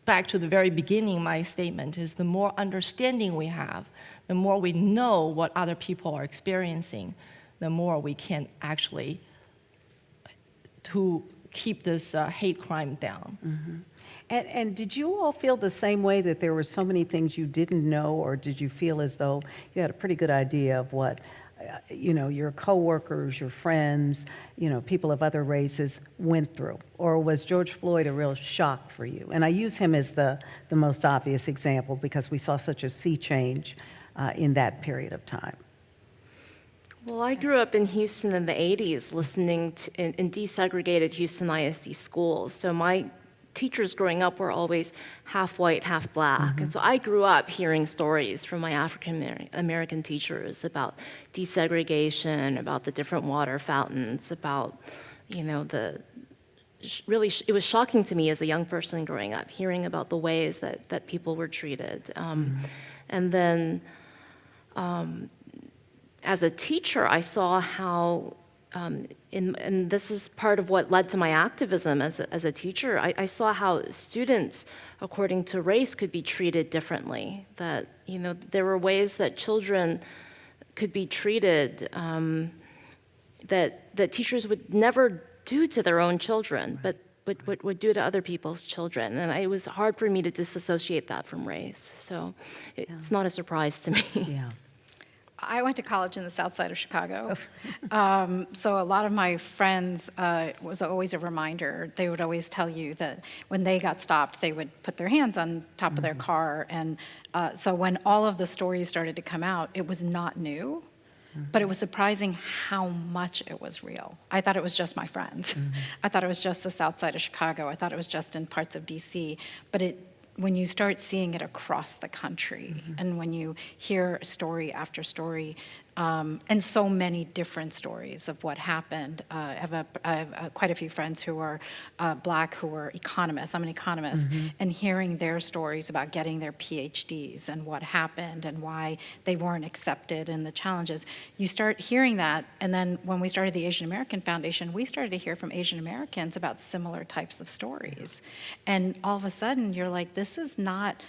back to the very beginning, my statement is the more understanding we have, the more we know what other people are experiencing, the more we can actually to keep this hate crime down. And did you all feel the same way, that there were so many things you didn't know, or did you feel as though you had a pretty good idea of what your coworkers, your friends, people of other races went through? Or was George Floyd a real shock for you? And I use him as the most obvious example because we saw such a sea change in that period of time. Well, I grew up in Houston in the 80s, listening in desegregated Houston ISD schools. So my teachers growing up were always half white, half black. And so I grew up hearing stories from my African American teachers about desegregation, about the different water fountains, about, it was shocking to me as a young person growing up, hearing about the ways that people were treated. And then, as a teacher, I saw how, and this is part of what led to my activism as a teacher, I saw how students, according to race, could be treated differently. That, there were ways that children could be treated that teachers would never do to their own children, but would do to other people's children. And it was hard for me to disassociate that from race. So it's not a surprise to me. Yeah. I went to college in the south side of Chicago. So a lot of my friends was always a reminder. They would always tell you that when they got stopped, they would put their hands on top of their car. And so when all of the stories started to come out, it was not new, but it was surprising how much it was real. I thought it was just my friends. I thought it was just the south side of Chicago. I thought it was just in parts of DC. But when you start seeing it across the country, and when you hear story after story, and so many different stories of what happened. I have quite a few friends who are black, who are economists. I'm an economist, and hearing their stories about getting their PhDs and what happened and why they weren't accepted and the challenges. You start hearing that, and then when we started the Asian American Foundation, we started to hear from Asian Americans about similar types of stories. And all of a sudden, you're like, this is not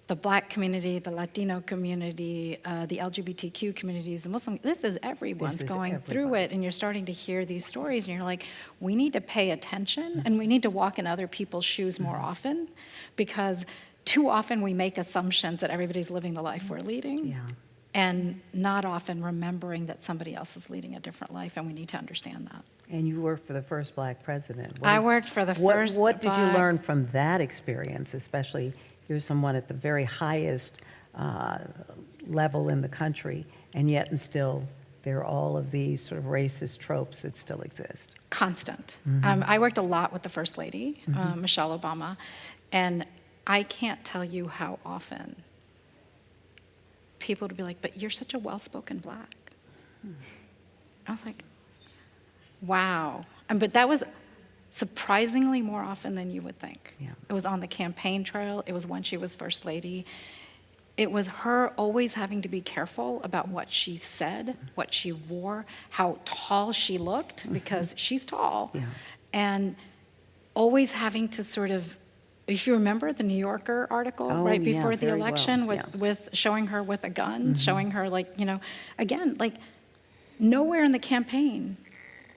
the Black community, the Latino community, the LGBTQ communities, the Muslim, this is everyone's This is going through everybody. it, and you're starting to hear these stories, and you're like, we need to pay attention, and we need to walk in other people's shoes more often, because too often we make assumptions that everybody's living the life we're leading, Yeah. and not often remembering that somebody else is leading a different life, and we need to understand that. And you worked for the first Black president. What I did- worked for the what- first What did you Black- learn from that experience, especially you're someone at the very highest level in the country, and yet and still there are all of these sort of racist tropes that still exist? Constant. I worked a lot with the First Lady, Michelle Obama, and I can't tell you how often people would be like, but you're such a well-spoken Black. I was like, wow. But that was surprisingly more often than you would think. Yeah. It was on the campaign trail. It was when she was First Lady. It was her always having to be careful about what she said, what she wore, how tall she looked, because she's tall. Yeah. And always having to sort of, if you remember the New Yorker article Oh, right yeah, before the very well, election yeah. with showing her with a gun, showing her again, nowhere in the campaign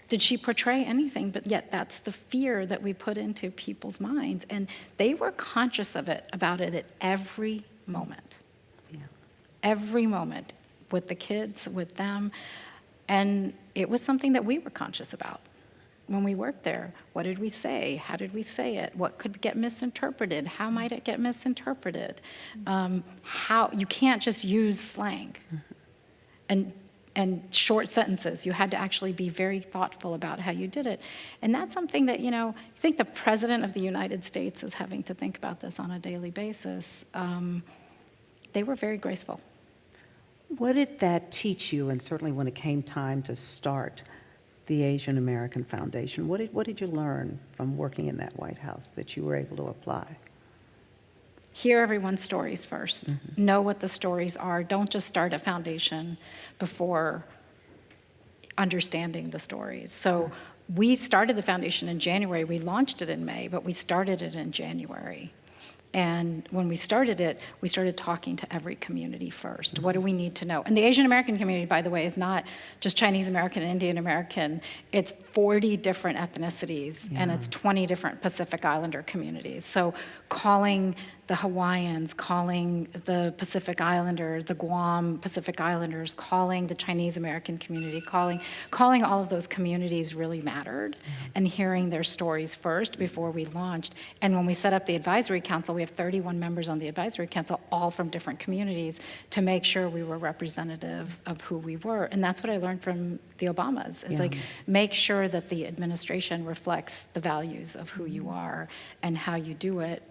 did she portray anything, but yet that's the fear that we put into people's minds. And they were conscious about it at every moment. Yeah. Every moment, with the kids, with them. And it was something that we were conscious about when we worked there. What did we say? How did we say it? What could get misinterpreted? How might it get misinterpreted? How you can't just use slang and short sentences. You had to actually be very thoughtful about how you did it. And that's something that, I think the President of the United States is having to think about this on a daily basis. They were very graceful. What did that teach you, and certainly when it came time to start the Asian American Foundation, what did you learn from working in that White House that you were able to apply? Hear everyone's stories first. Know what the stories are. Don't just start a foundation before understanding the stories. So we started the foundation in January. We launched it in May, but we started it in January. And when we started it, we started talking to every community first. What do we need to know? And the Asian American community, by the way, is not just Chinese American and Indian American. It's 40 different ethnicities, and it's 20 different Pacific Islander communities. So calling the Hawaiians, calling the Pacific Islanders, the Guam Pacific Islanders, calling the Chinese American community, calling all of those communities really mattered, and hearing their stories first before we launched. And when we set up the advisory council, we have 31 members on the advisory council, all from different communities, to make sure we were representative of who we were. And that's what I learned from the Obamas, is make sure that the administration reflects the values of who you are and how you do it.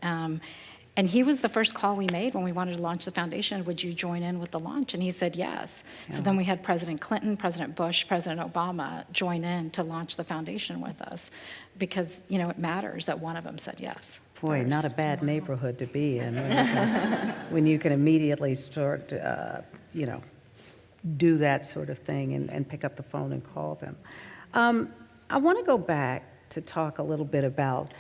And he was the first call we made when we wanted to launch the foundation. Would you join in with the launch? And he said yes. So then we had President Clinton, President Bush, President Obama join in to launch the foundation with us, because it matters that one of them said yes. Boy, not a bad neighborhood to be in when you can immediately start, do that sort of thing and pick up the phone and call them. I want to go back to talk a little bit about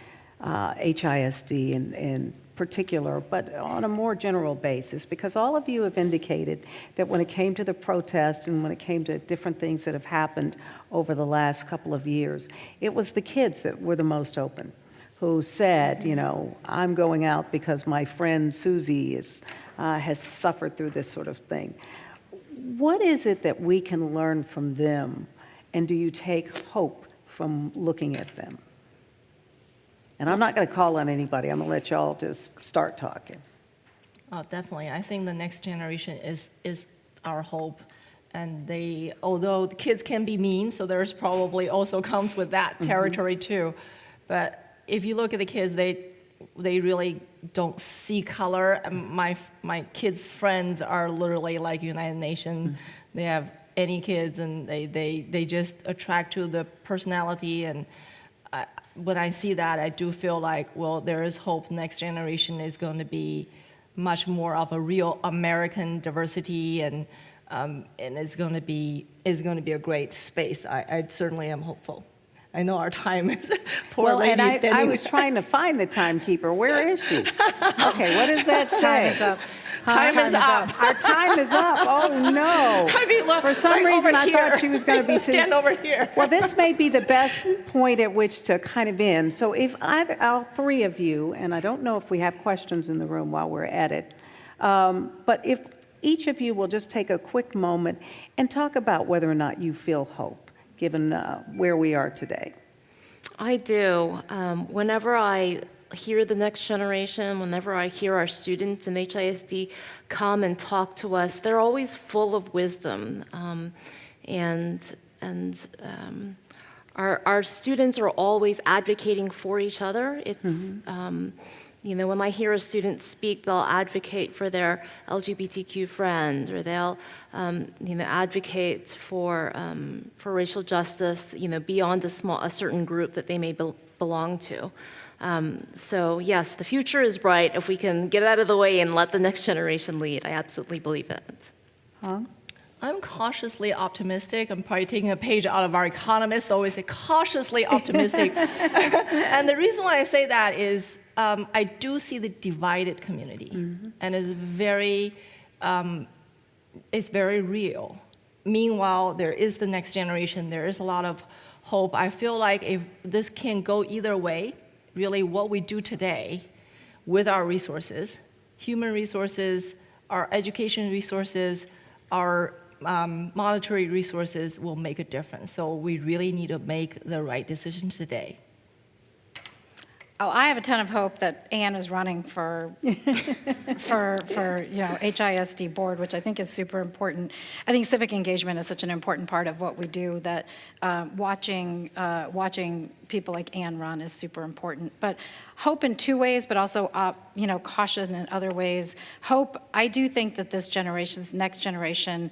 HISD in particular, but on a more general basis, because all of you have indicated that when it came to the protest and when it came to different things that have happened over the last couple of years, it was the kids that were the most open, who said, I'm going out because my friend Susie has suffered through this sort of thing. What is it that we can learn from them, and do you take hope from looking at them? And I'm not going to call on anybody. I'm going to let y'all just start talking. Oh, definitely. I think the next generation is our hope. And although the kids can be mean, so there's probably also comes with that territory too. But if you look at the kids, they really don't see color. My kids' friends are literally like United Nations. They have any kids, and they just attract to the personality. And when I see that, I do feel like, well, there is hope. Next generation is going to be much more of a real American diversity, and it's going to be a great space. I certainly am hopeful. I know our time is, poor Well, lady and I standing was there. trying to find the timekeeper. Where is she? Okay, what does that say? Time is up. Time is up. Our time is up. Oh, no. I mean, look, For some like reason, over I here. thought she was going to be sitting. Stand over here. Well, this may be the best point at which to kind of end. So if all three of you, and I don't know if we have questions in the room while we're at it, but if each of you will just take a quick moment and talk about whether or not you feel hope, given where we are today. I do. Whenever I hear the next generation, whenever I hear our students in HISD come and talk to us, they're always full of wisdom. Our students are always advocating for each other. It's, when I hear a student speak, they'll advocate for their LGBTQ friend, or they'll, advocate for racial justice, beyond a certain group that they may belong to. So yes, the future is bright if we can get out of the way and let the next generation lead. I absolutely believe it. Huh? I'm cautiously optimistic. I'm probably taking a page out of our economist, always say cautiously optimistic. And the reason why I say that is I do see the divided community, and it's very real. Meanwhile, there is the next generation. There is a lot of hope. I feel like if this can go either way, really what we do today with our resources, human resources, our education resources, our monetary resources will make a difference. So we really need to make the right decision today. Oh, I have a ton of hope that Anne is running for HISD board, which I think is super important. I think civic engagement is such an important part of what we do that watching people like Anne run is super important. But hope in two ways, but also caution in other ways. Hope, I do think that this next generation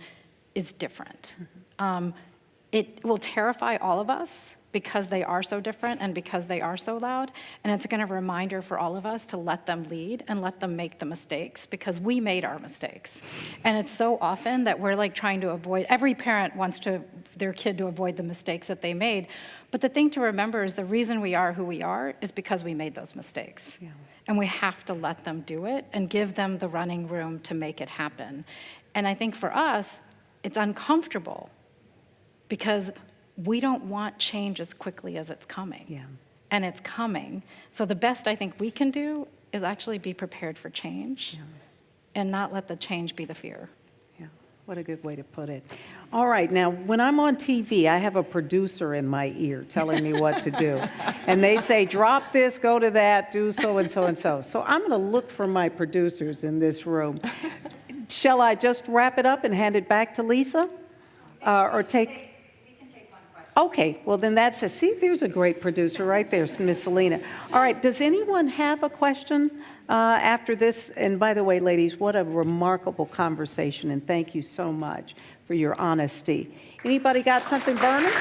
is different. It will terrify all of us, because they are so different and because they are so loud. And it's going to be a reminder for all of us to let them lead and let them make the mistakes, because we made our mistakes. And it's so often that we're like trying to avoid, every parent wants their kid to avoid the mistakes that they made. But the thing to remember is the reason we are who we are is because we made those mistakes. Yeah. And we have to let them do it and give them the running room to make it happen. And I think for us, it's uncomfortable because we don't want change as quickly as it's coming. Yeah. And it's coming. So the best I think we can do is actually be prepared for change and not let the change be the fear. Yeah, what a good way to put it. All right, now, when I'm on TV, I have a producer in my ear telling me what to do. And they say, drop this, go to that, do so and so and so. So I'm going to look for my producers in this room. Shall I just wrap it up and hand it back to Lisa? Or take... Okay, well then that's it. See, there's a great producer right there, Miss Selena. All right, does anyone have a question after this? And by the way, ladies, what a remarkable conversation, and thank you so much for your honesty. Anybody got something burning?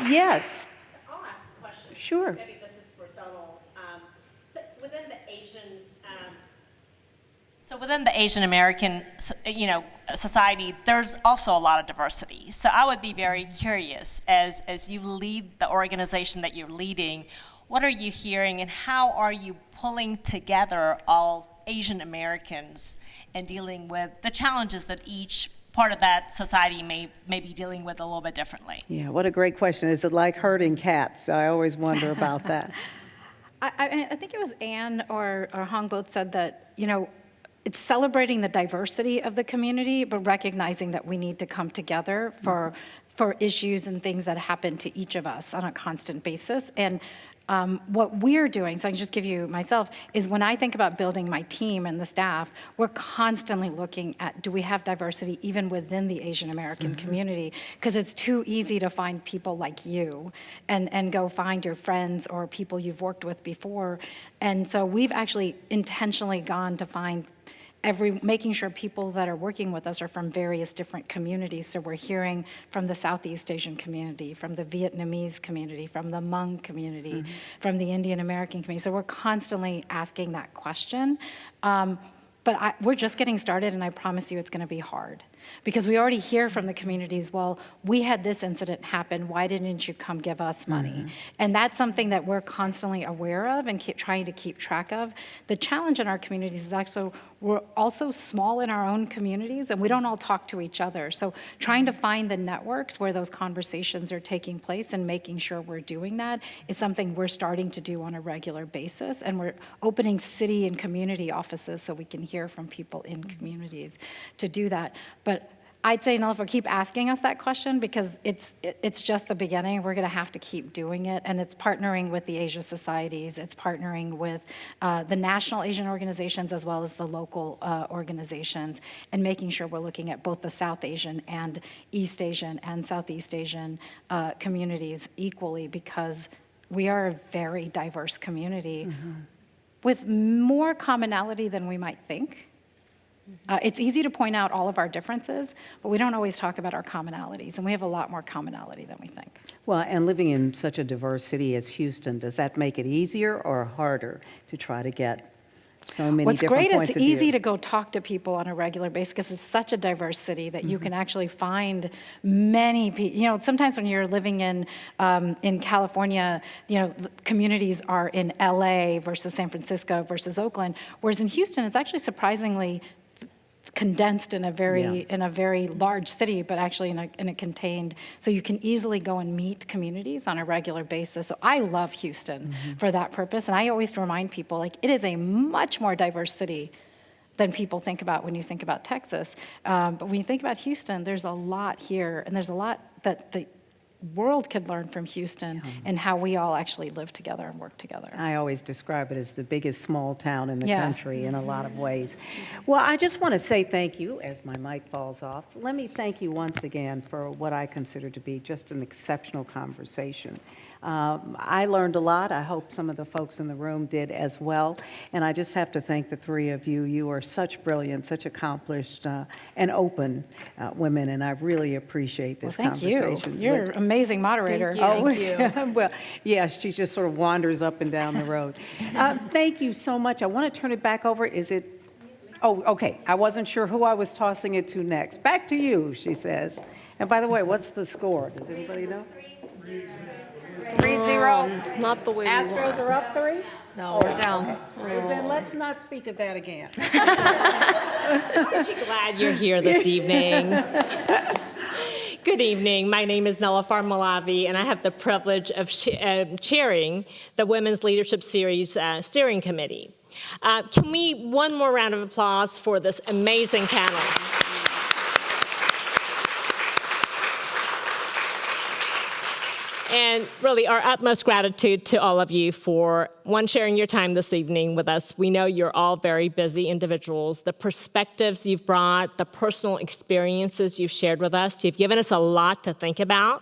Yes. So I'll ask the question. Sure. Maybe this is for Sonal. So within the Asian American, society, there's also a lot of diversity. So I would be very curious, as you lead the organization that you're leading, what are you hearing and how are you pulling together all Asian Americans and dealing with the challenges that each part of that society may be dealing with a little bit differently? Yeah, what a great question. Is it like herding cats? I always wonder about that. I think it was Anne or Hong both said that, it's celebrating the diversity of the community, but recognizing that we need to come together for issues and things that happen to each of us on a constant basis. And what we're doing, so I can just give you myself, is when I think about building my team and the staff, we're constantly looking at, do we have diversity even within the Asian American community? Because it's too easy to find people like you and go find your friends or people you've worked with before. And so we've actually intentionally gone to find making sure people that are working with us are from various different communities. So we're hearing from the Southeast Asian community, from the Vietnamese community, from the Hmong community, from the Indian American community. So we're constantly asking that question. But we're just getting started, and I promise you it's going to be hard. because we already hear from the communities, well, we had this incident happen, why didn't you come give us money? And that's something that we're constantly aware of and trying to keep track of. The challenge in our communities is actually we're also small in our own communities, and we don't all talk to each other. So trying to find the networks where those conversations are taking place and making sure we're doing that is something we're starting to do on a regular basis. And we're opening city and community offices so we can hear from people in communities to do that. But I'd say, Nullifer, keep asking us that question, because it's just the beginning. We're going to have to keep doing it, and it's partnering with the Asia societies. It's partnering with the national Asian organizations as well as the local organizations, and making sure we're looking at both the South Asian and East Asian and Southeast Asian communities equally, because we are a very diverse community with more commonality than we might think. It's easy to point out all of our differences, but we don't always talk about our commonalities, and we have a lot more commonality than we think. Well, and living in such a diverse city as Houston, does that make it easier or harder to try to get so many What's different great, points it's of view? easy to go talk to people on a regular basis because it's such a diverse city that you can actually find many people. You know, sometimes when you're living in California, you know, communities are in LA versus San Francisco versus Oakland, whereas in Houston, it's actually surprisingly condensed in a very large city, but actually in a contained, so you can easily go and meet communities on a regular basis. So I love Houston for that purpose, and I always remind people, like, it is a much more diverse city than people think about when you think about Texas. But when you think about Houston, there's a lot here, and there's a lot that the world could learn from Houston and how we all actually live together and work together. I always describe it as the biggest small town in the Yeah. country in a lot of ways. Well, I just want to say thank you as my mic falls off. Let me thank you once again for what I consider to be just an exceptional conversation. I learned a lot. I hope some of the folks in the room did as well. And I just have to thank the three of you. You are such brilliant, such accomplished, and open women, and I really appreciate this Well, thank you. conversation. You're an amazing moderator. Thank you. Well, yeah, she just sort of wanders up and down the road. Thank you so much. I want to turn it back over. Is it? Oh, okay. I wasn't sure who I was tossing it to next. Back to you, she says. And by the way, what's the score? Does anybody know? 3-0. Not the way we Astros want. are up 3? No, we're down. Okay. Then let's not speak of that again. Aren't you glad you're here this evening? Good evening. My name is Nullifer Malavi, and I have the privilege of chairing the Women's Leadership Series Steering Committee. Can we, one more round of applause for this amazing panel? And really, our utmost gratitude to all of you for, one, sharing your time this evening with us. We know you're all very busy individuals. The perspectives you've brought, the personal experiences you've shared with us, you've given us a lot to think about.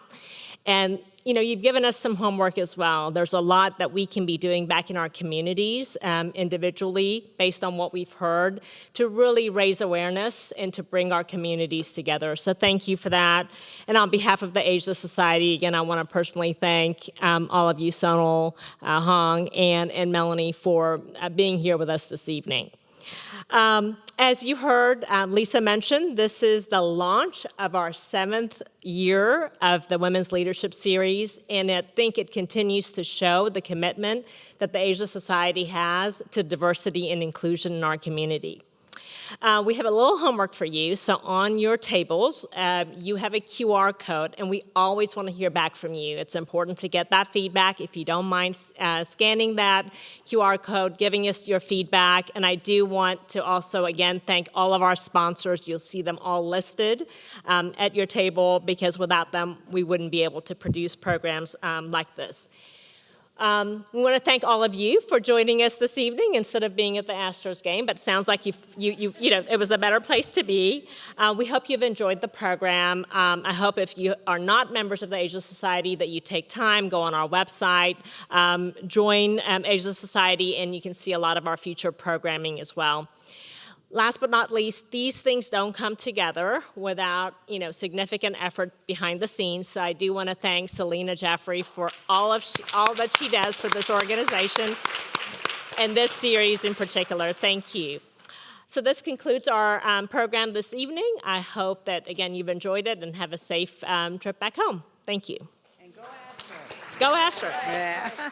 And you know, you've given us some homework as well. There's a lot that we can be doing back in our communities individually based on what we've heard to really raise awareness and to bring our communities together. So thank you for that. And on behalf of the Asia Society, again, I want to personally thank all of you, Sonal, Hong, and Melanie, for being here with us this evening. As you heard Lisa mention, this is the launch of our 7th year of the Women's Leadership Series, and I think it continues to show the commitment that the Asia Society has to diversity and inclusion in our community. We have a little homework for you. So on your tables, you have a QR code, and we always want to hear back from you. It's important to get that feedback. If you don't mind scanning that QR code, giving us your feedback. And I do want to also, again, thank all of our sponsors. You'll see them all listed at your table, because without them, we wouldn't be able to produce programs like this. We want to thank all of you for joining us this evening instead of being at the Astros game, but it sounds like you know, it was a better place to be. We hope you've enjoyed the program. I hope if you are not members of the Asia Society that you take time, go on our website, join Asia Society, and you can see a lot of our future programming as well. Last but not least, these things don't come together without, you know, significant effort behind the scenes. So I do want to thank Selena Jeffrey for all that she does for this organization and this series in particular. Thank you. So this concludes our program this evening. I hope that, again, you've enjoyed it and have a safe trip back home. Thank you. And go Astros. Go Astros. Yeah.